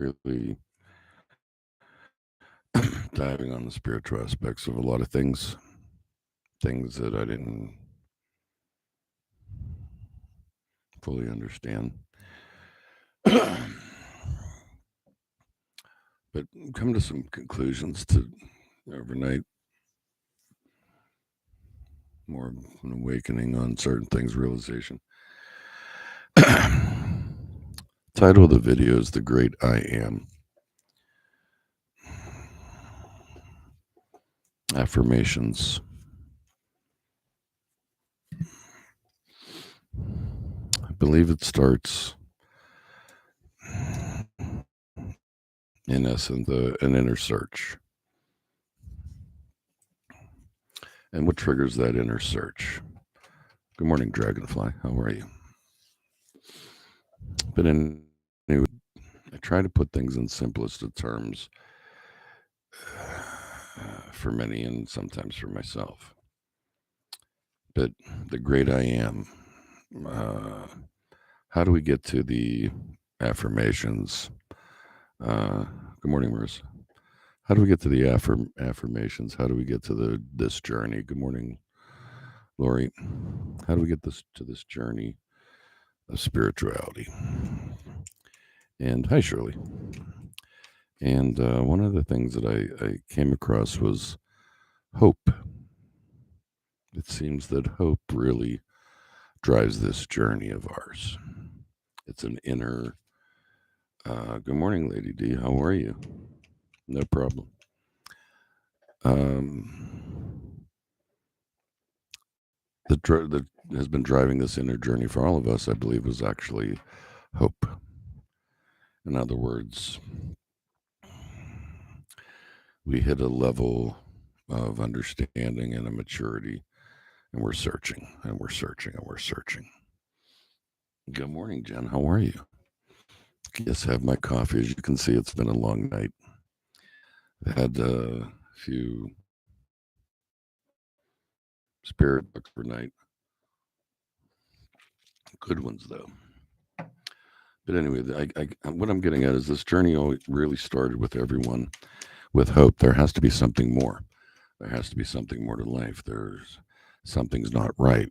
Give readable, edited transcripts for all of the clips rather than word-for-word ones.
really diving on the spiritual aspects of a lot of things that I didn't fully understand. But come to some conclusions to overnight, more of an awakening on certain things, realization. Title of the video is The Great I Am. Affirmations. I believe it starts, in essence, an inner search. And what triggers that inner search? Good morning, Dragonfly. How are you? But anyway, I try to put things in simplest of terms for many and sometimes for myself. But the great I am, uh, how do we get to the affirmations? Good morning, Marissa. How do we get to the affirmations? How do we get to this journey? Good morning, Lori. How do we get to this journey of spirituality? And hi, Shirley. And one of the things that I came across was hope. It seems that hope really drives this journey of ours. It's an inner. Good morning, Lady D. How are you? No problem. That has been driving this inner journey for all of us, I believe, was actually hope. In other words, we hit a level of understanding and a maturity, and we're searching, and we're searching, and we're searching. Good morning, Jen. How are you? Yes, have my coffee. As you can see, it's been a long night. I had a few spirit books per night. Good ones, though. But anyway, what I'm getting at is this journey really started with everyone with hope. There has to be something more. There has to be something more to life. Something's not right.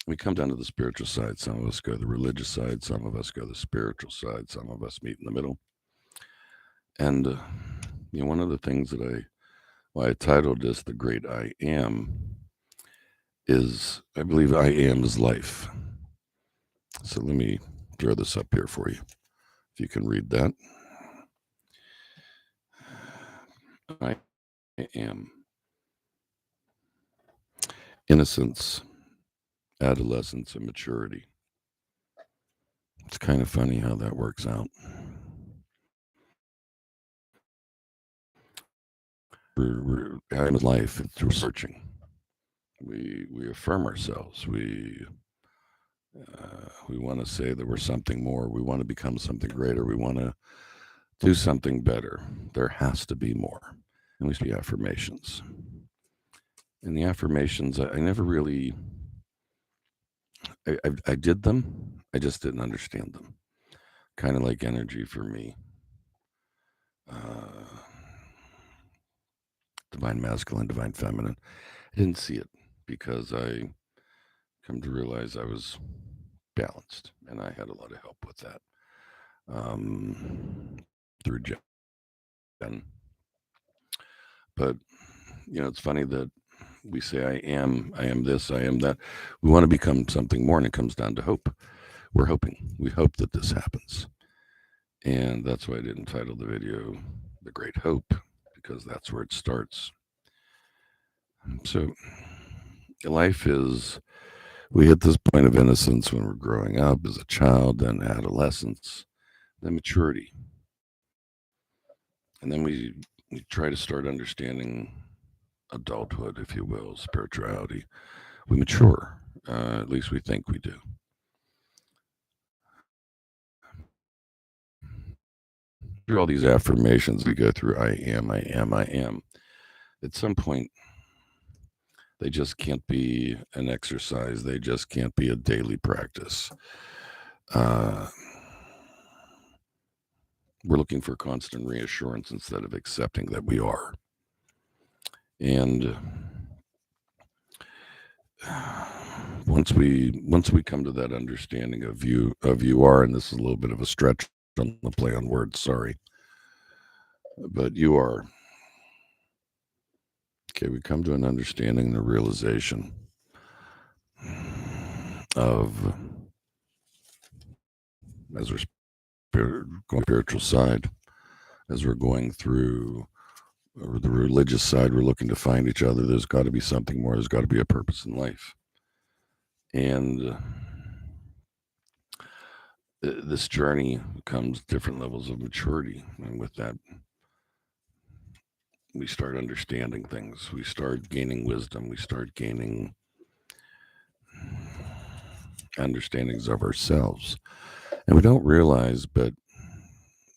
We come down to the spiritual side. Some of us go to the religious side. Some of us go to the spiritual side. Some of us meet in the middle. And one of the things that why I titled this "The Great I Am" is I believe I am is life. So let me throw this up here for you, if you can read that. I am innocence, adolescence, and maturity. It's kind of funny how that works out. I am life. We're searching. We affirm ourselves. We want to say that we're something more. We want to become something greater. We want to do something better. There has to be more. And we see affirmations. And the affirmations, I never really, I did them. I just didn't understand them. Kind of like energy for me. Uh, divine masculine, divine feminine. I didn't see it because I come to realize I was balanced and I had a lot of help with that through Jen. But it's funny that we say I am this, I am that. We want to become something more, and it comes down to hope. We're hoping. We hope that this happens, and that's why I didn't title the video "The Great Hope," because that's where it starts. So, life is. We hit this point of innocence when we're growing up as a child, then adolescence, then maturity. And then we try to start understanding adulthood, if you will, spirituality. We mature, at least we think we do. Through all these affirmations, we go through I am, I am, I am. At some point, they just can't be an exercise, they just can't be a daily practice. Uh, we're looking for constant reassurance instead of accepting that we are. And once we come to that understanding of you are, and this is a little bit of a stretch on the play on words, sorry, but you are. Okay, we come to an understanding, the realization of, as we're going spiritual side, as we're going through or the religious side, we're looking to find each other. There's got to be something more. There's got to be a purpose in life. And this journey comes different levels of maturity. And with that, we start understanding things. We start gaining wisdom. We start gaining understandings of ourselves. And we don't realize, but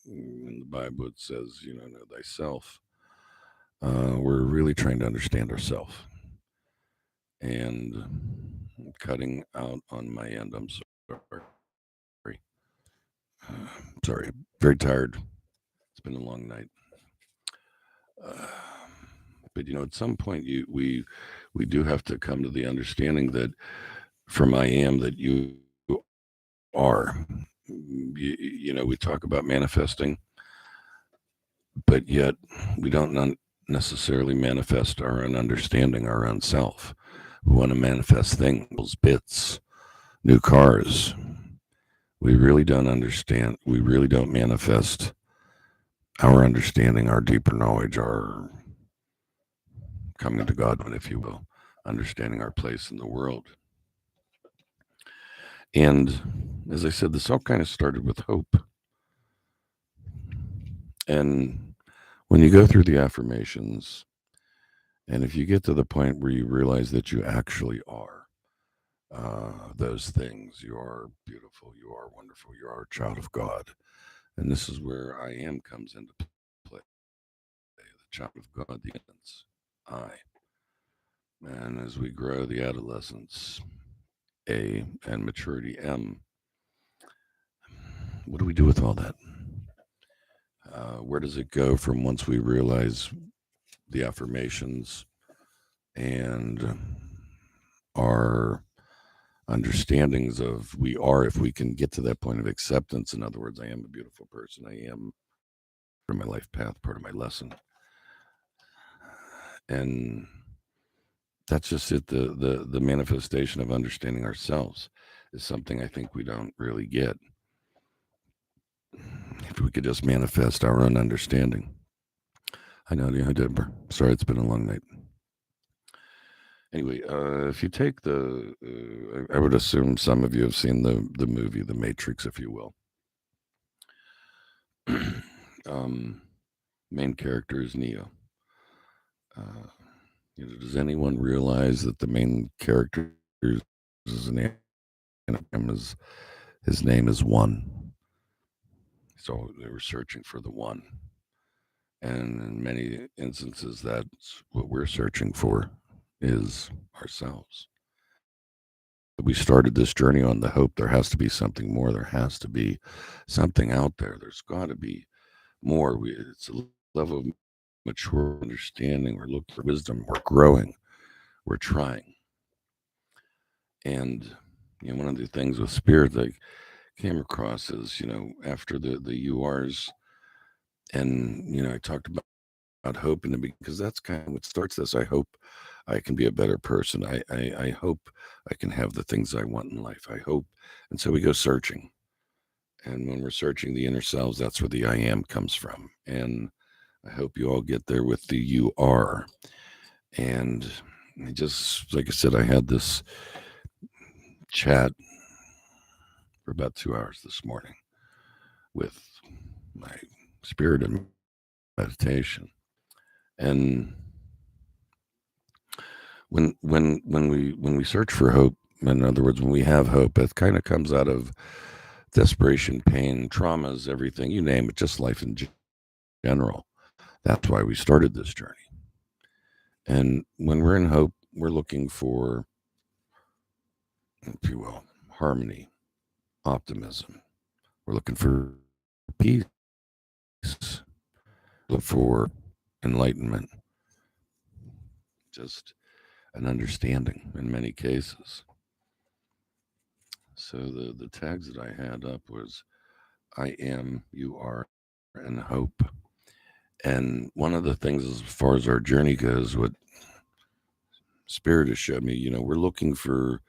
in the Bible it says, know thyself. We're really trying to understand ourselves. And cutting out on my end, I'm sorry. Sorry, very tired. It's been a long night. But at some point, we do have to come to the understanding that from I am that you are. We talk about manifesting, but yet we don't necessarily manifest our own understanding, our own self. We want to manifest things, bits, new cars. We really don't understand. We really don't manifest our understanding, our deeper knowledge, our coming to God, if you will, understanding our place in the world. And as I said, this all kind of started with hope. And when you go through the affirmations, and if you get to the point where you realize that you actually are those things, you are beautiful, you are wonderful, you are a child of God. And this is where I am comes into play. The child of God, the innocence, I. And as we grow, the adolescence, A, and maturity, M, what do we do with all that? Where does it go from once we realize the affirmations and our understandings of we are, if we can get to that point of acceptance? In other words, I am a beautiful person. I am part of my life path, part of my lesson. And that's just it. The manifestation of understanding ourselves is something I think we don't really get. If we could just manifest our own understanding. I know, yeah, Deborah. Sorry, it's been a long night. Anyway, if you take I would assume some of you have seen the movie The Matrix, if you will. Main character is Neo. Does anyone realize that the main character is an anagram? His name is One. So they were searching for the One, and in many instances, that's what we're searching for, is ourselves. We started this journey on the hope there has to be something more. There has to be something out there. There's got to be more. It's a level of mature understanding. We're looking for wisdom. We're growing. We're trying. And one of the things with spirit that I came across is, after the URs, and I talked about hope in the beginning, because that's kind of what starts this. I hope I can be a better person. I hope I can have the things I want in life. I hope. And so we go searching. And when we're searching the inner selves, that's where the I am comes from. And I hope you all get there with the you are. And just like I said, I had this chat for about 2 hours this morning with my spirit and meditation. And when we search for hope, in other words, when we have hope, it kind of comes out of desperation, pain, traumas, everything, you name it, just life in general. That's why we started this journey. And when we're in hope, we're looking for, if you will, harmony, optimism. We're looking for peace. for enlightenment, just an understanding in many cases. So the tags that I had up was I am, you are, and hope. And one of the things as far as our journey goes, what Spirit has showed me, we're looking for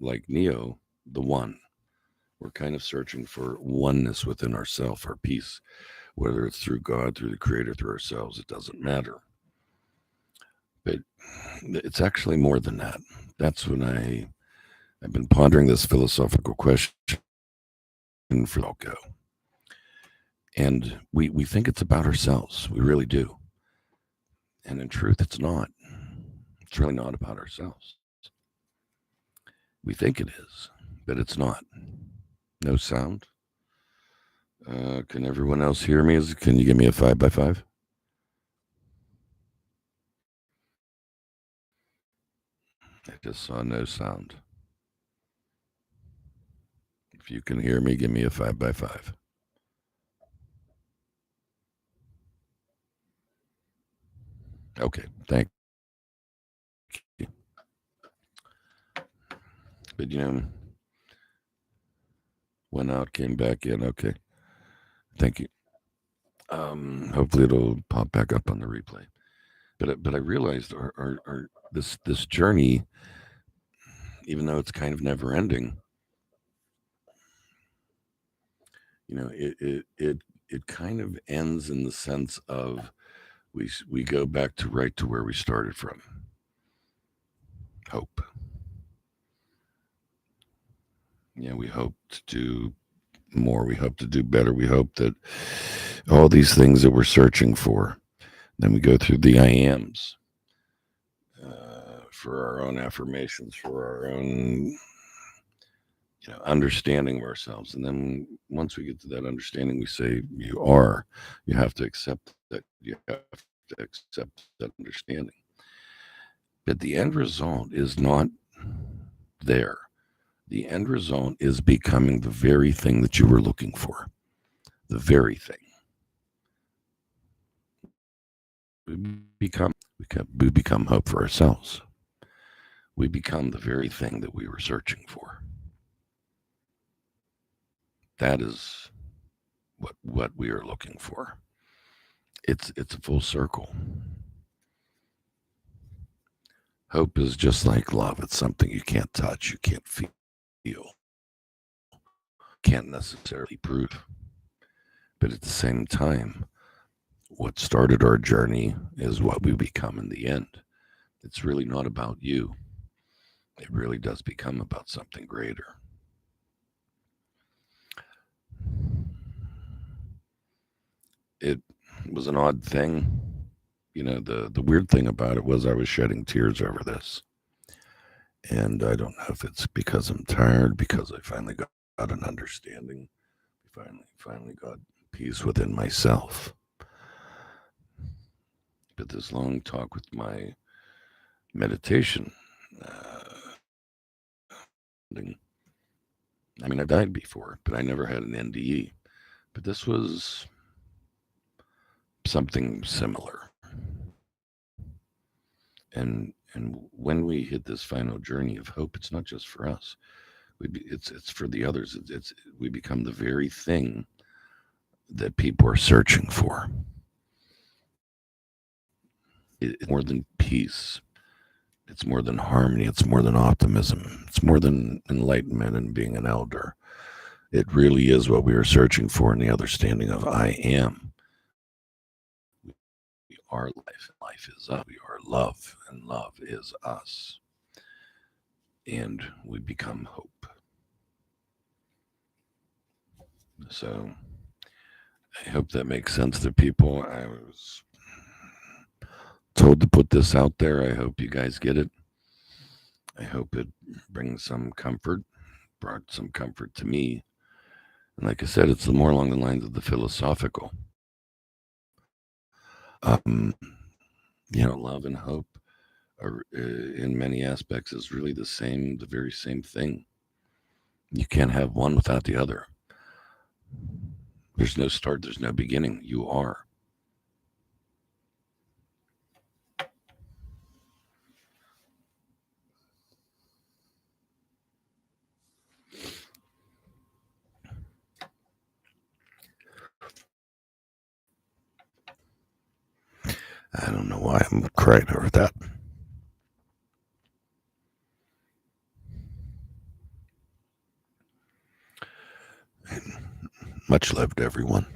like Neo, the one. We're kind of searching for oneness within ourself, our peace, whether it's through God, through the Creator, through ourselves, it doesn't matter. But it's actually more than that. That's when I've been pondering this philosophical question for the go. And we think it's about ourselves. We really do. And in truth, it's not. It's really not about ourselves. We think it is, but it's not. No sound. Can everyone else hear me? Can you give me a 5x5? I just saw no sound. If you can hear me, give me a 5x5. Okay, thank you. But went out, came back in. Okay, thank you. Hopefully it'll pop back up on the replay. But I realized our this journey, even though it's kind of never ending, it kind of ends in the sense of we go back to right to where we started from. Hope. Yeah, we hope to do more. We hope to do better. We hope that all these things that we're searching for. Then we go through the I ams for our own affirmations, for our own understanding of ourselves. And then once we get to that understanding, we say, you are. You have to accept that. You have to accept that understanding. But the end result is not there. The end result is becoming the very thing that you were looking for. The very thing. We become hope for ourselves. We become the very thing that we were searching for. That is what we are looking for. It's a full circle. Hope is just like love. It's something you can't touch, you can't feel, can't necessarily prove. But at the same time, what started our journey is what we become in the end. It's really not about you. It really does become about something greater. It was an odd thing. The weird thing about it was I was shedding tears over this. And I don't know if it's because I'm tired, because I finally got an understanding, finally got peace within myself. But this long talk with my meditation, I mean, I died before, but I never had an NDE. But this was something similar. And when we hit this final journey of hope, it's not just for us. It's for the others. We become the very thing that people are searching for. It's more than peace. It's more than harmony. It's more than optimism. It's more than enlightenment and being an elder. It really is what we are searching for in the understanding of I am. We are life. Life is us. We are love, and love is us. And we become hope. So I hope that makes sense to people. I was told to put this out there. I hope you guys get it. I hope it brings some comfort, brought some comfort to me. And like I said, it's more along the lines of the philosophical. Love and hope are, in many aspects, is really the very same thing. You can't have one without the other. There's no start, there's no beginning. You are. I don't know why I'm crying over that. Much love to everyone.